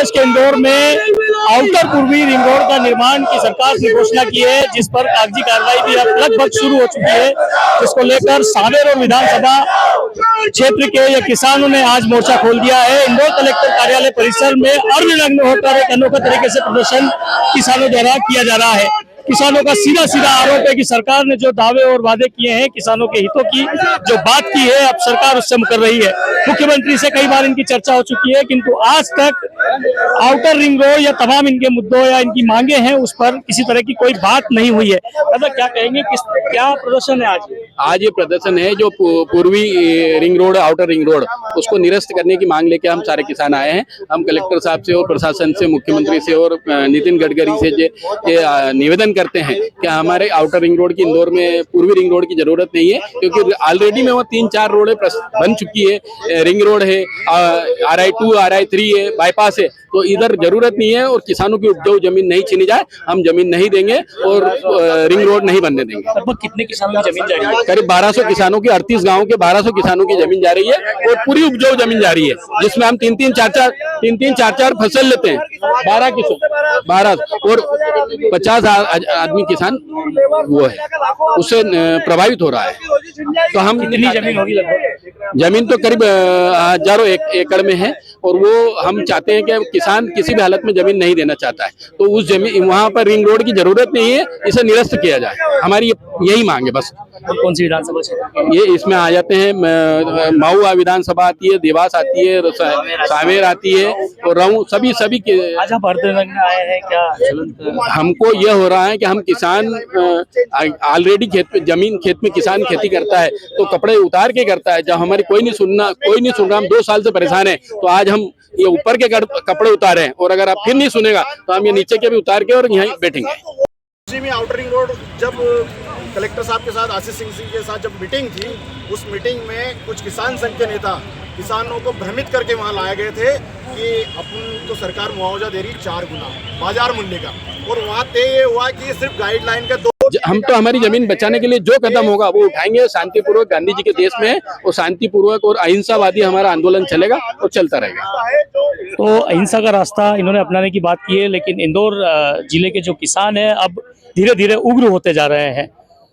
प्रदेश के इंदौर में आउटर पूर्वी रिंग रोड का निर्माण की सरकार ने घोषणा की है, जिस पर कागजी कार्रवाई भी अब लगभग शुरू हो चुकी है, जिसको लेकर सांवेर और विधानसभा क्षेत्र के ये किसानों ने आज मोर्चा खोल दिया है। इंदौर कलेक्टर कार्यालय परिसर में अर्धनग्न होकर एक अनोखा तरीके से प्रदर्शन किसानों द्वारा किया जा रहा है। किसानों का सीधा सीधा आरोप है कि सरकार ने जो दावे और वादे किए हैं, किसानों के हितों की जो बात की है, अब सरकार उससे मुकर रही है। मुख्यमंत्री से कई बार इनकी चर्चा हो चुकी है, किंतु आज तक आउटर रिंग रोड या तमाम इनके मुद्दों या इनकी मांगे हैं उस पर किसी तरह की कोई बात नहीं हुई है। दादा क्या कहेंगे, क्या प्रदर्शन है आज? आज ये प्रदर्शन है जो पूर्वी ring road, outer ring road, उसको निरस्त करने की मांग लेके हम सारे किसान आए हैं। हम कलेक्टर साहब से और प्रशासन से, मुख्यमंत्री से और नितिन गडकरी से ये निवेदन करते हैं कि हमारे आउटर रिंग रोड की, इंदौर में पूर्वी रिंग रोड की जरूरत नहीं है, क्योंकि ऑलरेडी में वो 3-4 रोडें बन चुकी है। रिंग रोड है, RI2, RI3 है, बाईपास है, तो इधर जरूरत नहीं है। और किसानों की उपजाऊ जमीन नहीं छीनी जाए, हम जमीन नहीं देंगे और रिंग रोड नहीं बनने देंगे। लगभग कितने किसानों की जमीन जा रही है? करीब 1200 किसानों की, 38 गाँव के 1200 किसानों की जमीन जा रही है और पूरी उपजाऊ जमीन जा रही है, जिसमें हम 3-3, 4-4 फसल लेते हैं। 12 और 50 आदमी किसान वो है, उससे प्रभावित हो रहा है। तो हम कितनी जमीन होगी लगभग? जमीन तो करीब हजारों एकड़ में है, और वो हम चाहते हैं कि किसान किसी भी हालत में जमीन नहीं देना चाहता है, तो उस जमीन, वहाँ पर रिंग रोड की जरूरत नहीं है, इसे निरस्त किया जाए। हमारी यही मांग है बस। कौन सी विधानसभा क्षेत्र? ये इसमें आ जाते हैं, महुआ विधानसभा आती है, देवास आती है, सांवेर आती है और रहू, सभी के। आज आप अर्धनग्न आए हैं, क्या हमको ये हो रहा है कि हम किसान ऑलरेडी खेत में किसान खेती करता है, तो कपड़े उतार के करता है। जब हमारी कोई नहीं सुन रहा, हम 2 साल से परेशान है, तो आज हम ये ऊपर के कपड़े उतारे हैं, और अगर आप फिर नहीं सुनेगा तो हम ये नीचे के भी उतार के और यहीं बैठेंगे। में आउटर रिंग रोड, जब कलेक्टर साहब के साथ, आशीष सिंह के साथ जब मीटिंग थी, उस मीटिंग में कुछ किसान संघ के नेता किसानों को भ्रमित करके वहां लाए गए थे कि अपन तो सरकार मुआवजा दे रही 4 गुना बाजार मूल्य का, और वहां तय हुआ कि सिर्फ गाइडलाइन का 2। हम तो हमारी जमीन बचाने के लिए जो कदम होगा वो उठाएंगे, शांतिपूर्वक। गांधी जी के देश में वो शांतिपूर्वक और अहिंसावादी हमारा आंदोलन चलेगा और चलता रहेगा। तो अहिंसा का रास्ता इन्होंने अपनाने की बात की है, लेकिन इंदौर जिले के जो किसान हैं अब धीरे धीरे उग्र होते जा रहे हैं।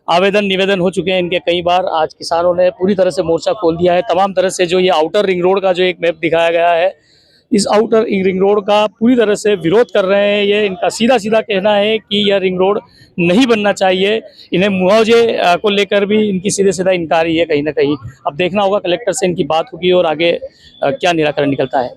आवेदन निवेदन हो चुके हैं इनके कई बार। आज किसानों ने पूरी तरह से मोर्चा खोल दिया है। तमाम तरह से जो ये आउटर रिंग रोड का जो एक मैप दिखाया गया है, इस आउटर रिंग रोड का पूरी तरह से विरोध कर रहे हैं। ये इनका सीधा सीधा कहना है कि यह रिंग रोड नहीं बनना चाहिए। इन्हें मुआवजे को लेकर भी इनकी सीधे सीधा इनकार ही है कहीं ना कहीं। अब देखना होगा, कलेक्टर से इनकी बात होगी और आगे क्या निराकरण निकलता है।